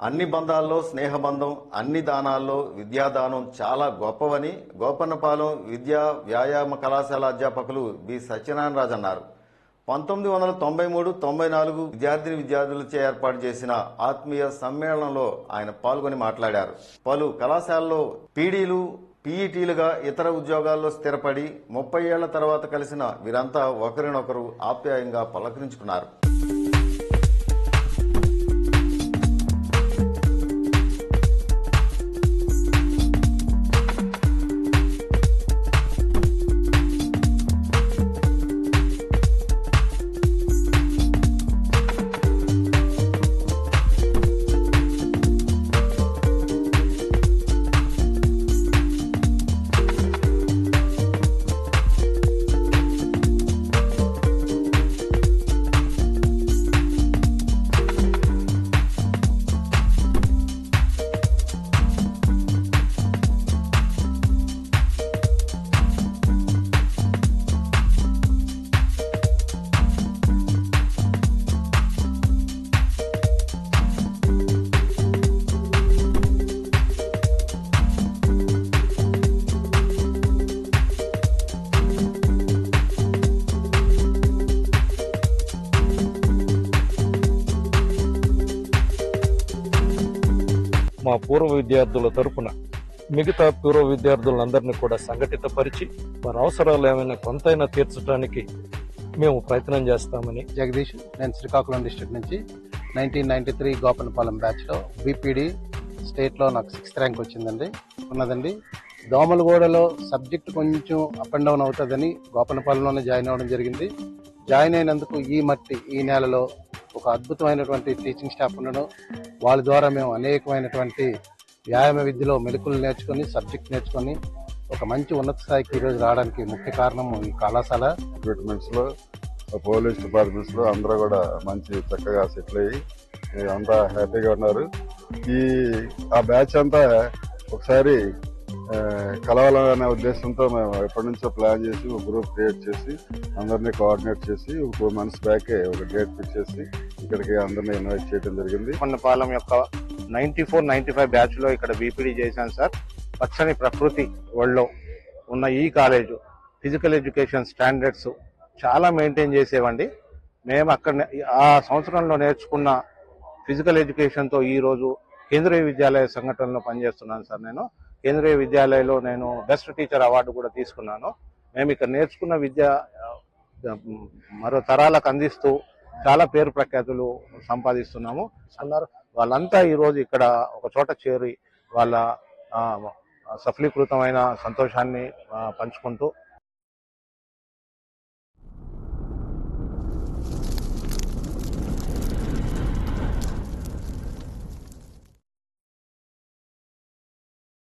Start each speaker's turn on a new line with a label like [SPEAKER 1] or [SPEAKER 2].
[SPEAKER 1] అన్ని బంధాల్లో స్నేహబంధం, అన్ని దానాల్లో విద్యాదానం చాలా గొప్పవని గోపన్నపాలెం విద్యా వ్యాయామ కళాశాల అధ్యాపకులు బి సత్యనారాయణరాజు అన్నారు. 1993-94 విద్యార్థులచే ఏర్పాటు చేసిన ఆత్మీయ సమ్మేళనంలో ఆయన పాల్గొని మాట్లాడారు. పలు కళాశాలలో పీడీలు, పీఈటీలుగా ఇతర ఉద్యోగాల్లో స్థిరపడి 30 ఏళ్ల తర్వాత కలిసిన వీరంతా ఒకరినొకరు ఆప్యాయంగా పలకరించుకున్నారు.
[SPEAKER 2] మా పూర్వ విద్యార్థుల తరపున మిగతా పూర్వ విద్యార్థులందరినీ కూడా సంఘటితపరిచి వారి అవసరాలు ఏమైనా కొంతైనా తీర్చడానికి మేము ప్రయత్నం చేస్తామని.
[SPEAKER 3] జగదీష్, నేను శ్రీకాకుళం డిస్ట్రిక్ట్ నుంచి 1993 గోపన్నపాలెం బ్యాచ్లో బీపీడీ స్టేట్లో నాకు 6th ర్యాంక్ ఉన్నదండి. దోమలగూడలో సబ్జెక్ట్ కొంచెం అప్ అండ్ డౌన్ అవుతుందని గోపన్నపాలెంలోనే జాయిన్ అవ్వడం జరిగింది. జాయిన్ అయినందుకు ఈ నేలలో ఒక అద్భుతమైనటువంటి టీచింగ్ స్టాఫ్ ఉండడం, వాళ్ళ ద్వారా మేము అనేకమైనటువంటి వ్యాయామ విద్యలో మెళకువలు నేర్చుకొని, సబ్జెక్ట్ నేర్చుకొని ఒక మంచి ఉన్నత స్థాయికి ఈరోజు రావడానికి ముఖ్య కారణం ఈ కళాశాల.
[SPEAKER 4] రిక్రూట్మెంట్స్లో, పోలీస్ డిపార్ట్మెంట్స్లో అందరూ కూడా మంచి చక్కగా సెటిల్ అయ్యి అంతా హ్యాపీగా ఉన్నారు. ఆ బ్యాచ్ అంతా ఒకసారి కలవాలనే ఉద్దేశంతో మేము ఎప్పటి నుంచో ప్లాన్ చేసి ఒక గ్రూప్ క్రియేట్ చేసి అందరినీ కోఆర్డినేట్ చేసి ఒక 2 months బ్యాకే ఒక డేట్ ఫిక్స్ చేసి ఇక్కడికి అందరినీ ఇన్వైట్ చేయడం జరిగింది.
[SPEAKER 5] గోపన్నపాలెం యొక్క 94-95 బ్యాచ్ లో ఇక్కడ బీపీడీ చేశాను సార్. పచ్చని ప్రకృతి ఒళ్ళో ఉన్న ఈ కాలేజు ఫిజికల్ ఎడ్యుకేషన్ స్టాండర్డ్స్ చాలా మెయింటైన్ చేసేవండి. మేము అక్కడ ఆ సంవత్సరంలో నేర్చుకున్న ఫిజికల్ ఎడ్యుకేషన్తో ఈరోజు కేంద్రీయ విద్యాలయ సంఘటనలో పనిచేస్తున్నాను సార్. నేను కేంద్రీయ విద్యాలయంలో నేను బెస్ట్ టీచర్ అవార్డు కూడా తీసుకున్నాను. మేము ఇక్కడ నేర్చుకున్న విద్య మరో తరాలకు అందిస్తూ చాలా పేరు ప్రఖ్యాతులు సంపాదిస్తున్నాము అన్నారు. వాళ్ళంతా ఈరోజు ఇక్కడ ఒక చోట చేరి వాళ్ళ సఫలీకృతమైన సంతోషాన్ని పంచుకుంటూ